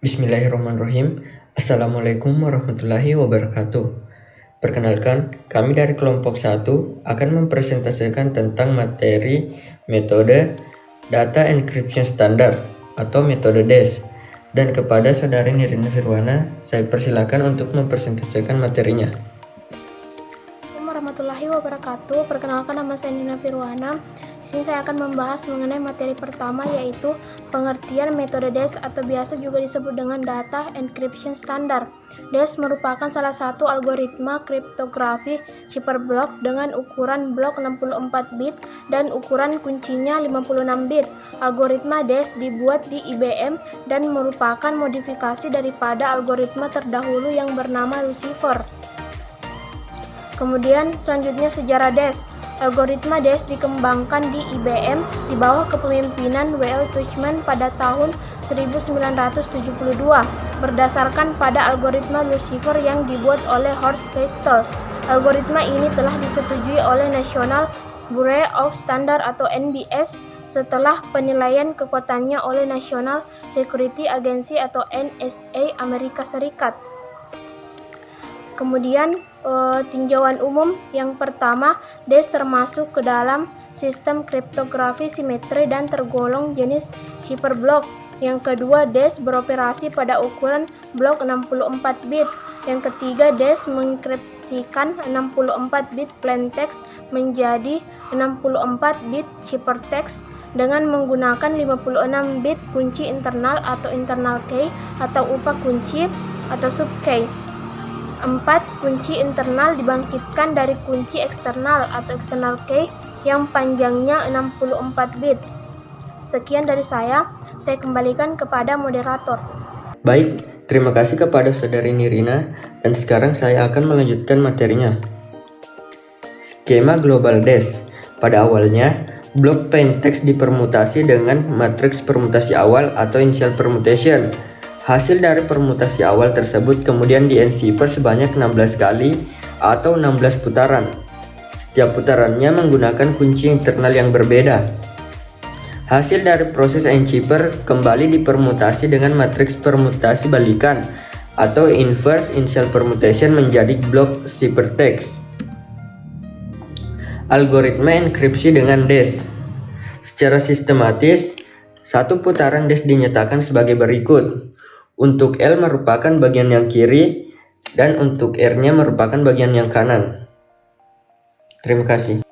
Bismillahirrahmanirrahim. Assalamualaikum warahmatullahi wabarakatuh. Perkenalkan, kami dari kelompok 1 akan mempresentasikan tentang materi metode Data Encryption Standard atau metode DES. Dan kepada saudari Nirina Firwana, saya persilakan untuk mempresentasikan materinya. Assalamualaikum warahmatullahi wabarakatuh. Perkenalkan, nama saya Nina Firwana. Di sini saya akan membahas mengenai materi pertama, yaitu pengertian metode DES atau biasa juga disebut dengan Data Encryption Standard. DES merupakan salah satu algoritma kriptografi cipher blok dengan ukuran blok 64 bit dan ukuran kuncinya 56 bit. Algoritma DES dibuat di IBM dan merupakan modifikasi daripada algoritma terdahulu yang bernama Lucifer. Kemudian selanjutnya sejarah DES. Algoritma DES dikembangkan di IBM di bawah kepemimpinan W.L. Tuchman pada tahun 1972 berdasarkan pada algoritma Lucifer yang dibuat oleh Horst Feistel. Algoritma ini telah disetujui oleh National Bureau of Standards atau NBS setelah penilaian kekuatannya oleh National Security Agency atau NSA Amerika Serikat. Kemudian tinjauan umum yang pertama, DES termasuk ke dalam sistem kriptografi simetri dan tergolong jenis cipher block. Yang kedua, DES beroperasi pada ukuran blok 64 bit. Yang ketiga, DES mengenkripsikan 64 bit plain text menjadi 64 bit ciphertext dengan menggunakan 56 bit kunci internal atau internal key atau upah kunci atau sub key. 4. Kunci internal dibangkitkan dari kunci eksternal atau external key yang panjangnya 64 bit. Sekian dari saya kembalikan kepada moderator. Baik, terima kasih kepada saudari Nirina, dan sekarang saya akan melanjutkan materinya. Skema global DES. Pada awalnya, blok plain text dipermutasi dengan matriks permutasi awal atau initial permutation. Hasil dari permutasi awal tersebut kemudian di-encipher sebanyak 16 kali atau 16 putaran. Setiap putarannya menggunakan kunci internal yang berbeda. Hasil dari proses encipher kembali dipermutasi dengan matriks permutasi balikan atau inverse initial permutation menjadi blok ciphertext. Algoritma enkripsi dengan DES. Secara sistematis, satu putaran DES dinyatakan sebagai berikut. Untuk L merupakan bagian yang kiri dan untuk R-nya merupakan bagian yang kanan. Terima kasih.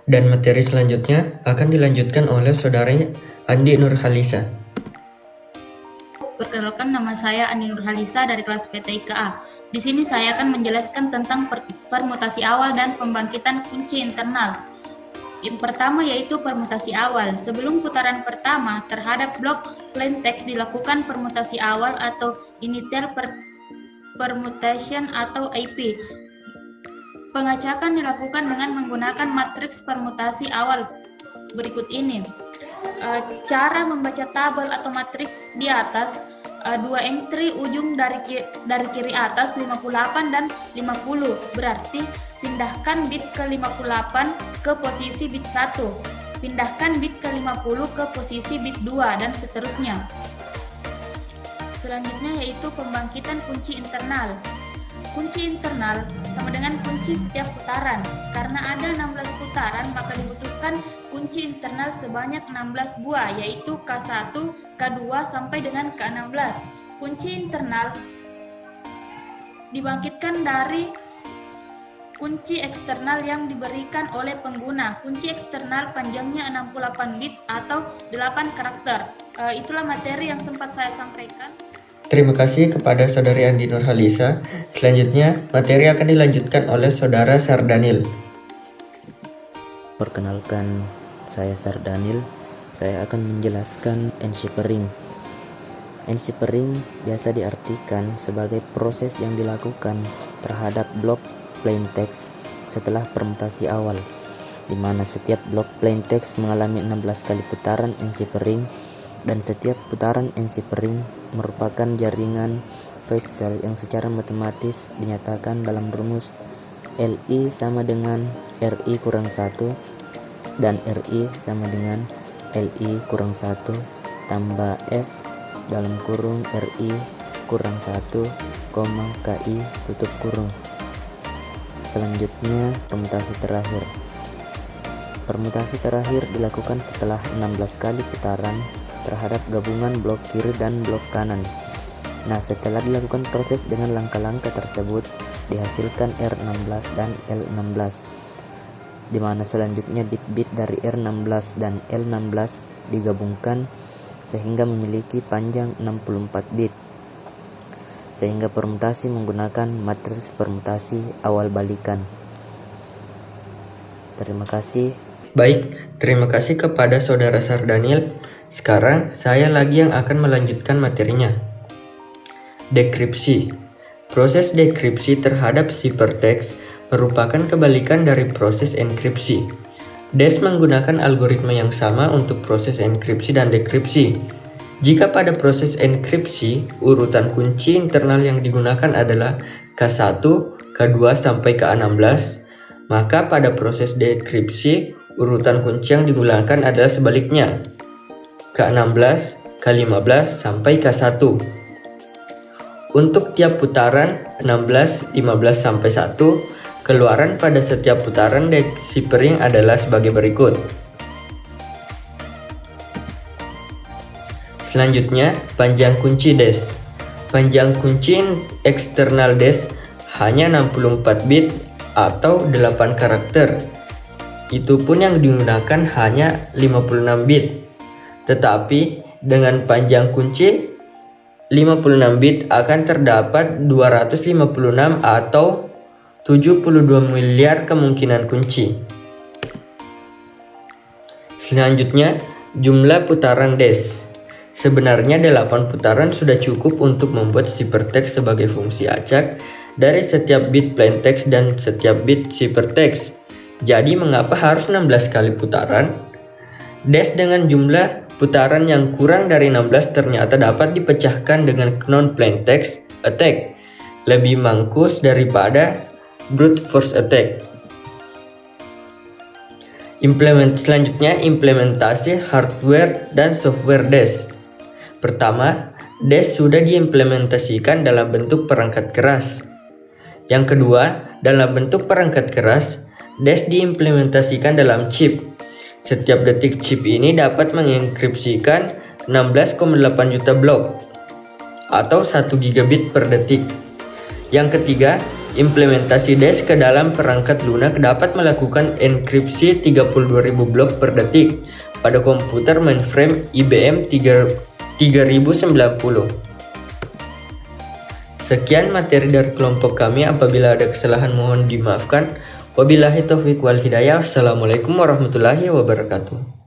Dan materi selanjutnya akan dilanjutkan oleh saudari Andi Nurhalisa. Perkenalkan, nama saya Andi Nurhalisa dari kelas PTIKA. Di sini saya akan menjelaskan tentang permutasi awal dan pembangkitan kunci internal. Yang pertama yaitu permutasi awal. Sebelum putaran pertama terhadap blok plain text dilakukan permutasi awal atau initial permutation atau IP. Pengacakan dilakukan dengan menggunakan matriks permutasi awal berikut ini. Cara membaca tabel atau matriks di atas, dua entry ujung dari kiri atas 58 dan 50, berarti pindahkan bit ke 58 ke posisi bit 1, pindahkan bit ke 50 ke posisi bit 2, dan seterusnya. Selanjutnya yaitu pembangkitan kunci internal. Kunci internal sama dengan kunci setiap putaran. Karena ada 16 putaran, maka dibutuhkan kunci internal sebanyak 16 buah, yaitu K1, K2 sampai dengan K16. Kunci internal dibangkitkan dari kunci eksternal yang diberikan oleh pengguna. Kunci eksternal panjangnya 68 bit atau 8 karakter. Itulah materi yang sempat saya sampaikan. Terima kasih kepada saudari Andi Nurhalisa. Selanjutnya, materi akan dilanjutkan oleh saudara Sardanil. Perkenalkan, saya Sardanil. Saya akan menjelaskan enchiffering. Enchiffering biasa diartikan sebagai proses yang dilakukan terhadap blok plain text setelah permutasi awal, di mana setiap blok plain text mengalami 16 kali putaran enchiffering, dan setiap putaran enchiffering merupakan jaringan Feistel yang secara matematis dinyatakan dalam rumus LI sama dengan RI kurang 1 dan RI sama dengan LI kurang 1 tambah F dalam kurung RI kurang 1, KI tutup kurung. Selanjutnya permutasi terakhir. Permutasi terakhir dilakukan setelah 16 kali putaran terhadap gabungan blok kiri dan blok kanan. Nah, setelah dilakukan proses dengan langkah-langkah tersebut, dihasilkan R16 dan L16, di mana selanjutnya bit-bit dari R16 dan L16 digabungkan sehingga memiliki panjang 64 bit. Sehingga permutasi menggunakan matriks permutasi awal balikan. Terima kasih. Baik, terima kasih kepada Saudara Sardaniel. Sekarang saya lagi yang akan melanjutkan materinya. Dekripsi. Proses dekripsi terhadap siperteks merupakan kebalikan dari proses enkripsi. DES menggunakan algoritma yang sama untuk proses enkripsi dan dekripsi. Jika pada proses enkripsi, urutan kunci internal yang digunakan adalah K1, K2 sampai K16, maka pada proses dekripsi, urutan kunci yang digunakan adalah sebaliknya, K16, K15 sampai K1. Untuk tiap putaran 16, 15 sampai 1, keluaran pada setiap putaran deciphering adalah sebagai berikut. Selanjutnya, panjang kunci DES. Panjang kunci eksternal DES hanya 64 bit atau 8 karakter. Itu pun yang digunakan hanya 56 bit. Tetapi dengan panjang kunci 56 bit akan terdapat 256 atau 72 miliar kemungkinan kunci. Selanjutnya, jumlah putaran DES. Sebenarnya 8 putaran sudah cukup untuk membuat siperteks sebagai fungsi acak dari setiap bit plaintext dan setiap bit siperteks. Jadi mengapa harus 16 kali putaran? DES dengan jumlah putaran yang kurang dari 16 ternyata dapat dipecahkan dengan non-plaintext attack, lebih mangkus daripada brute force attack. Selanjutnya, implementasi hardware dan software DES. Pertama, DES sudah diimplementasikan dalam bentuk perangkat keras. Yang kedua, dalam bentuk perangkat keras, DES diimplementasikan dalam chip. Setiap detik chip ini dapat mengenkripsikan 16,8 juta blok atau 1 gigabit per detik. Yang ketiga, implementasi DES ke dalam perangkat lunak dapat melakukan enkripsi 32.000 blok per detik pada komputer mainframe IBM 3090. Sekian materi dari kelompok kami. Apabila ada kesalahan mohon dimaafkan. Wabillahi taufiq wal hidayah. Assalamualaikum warahmatullahi wabarakatuh.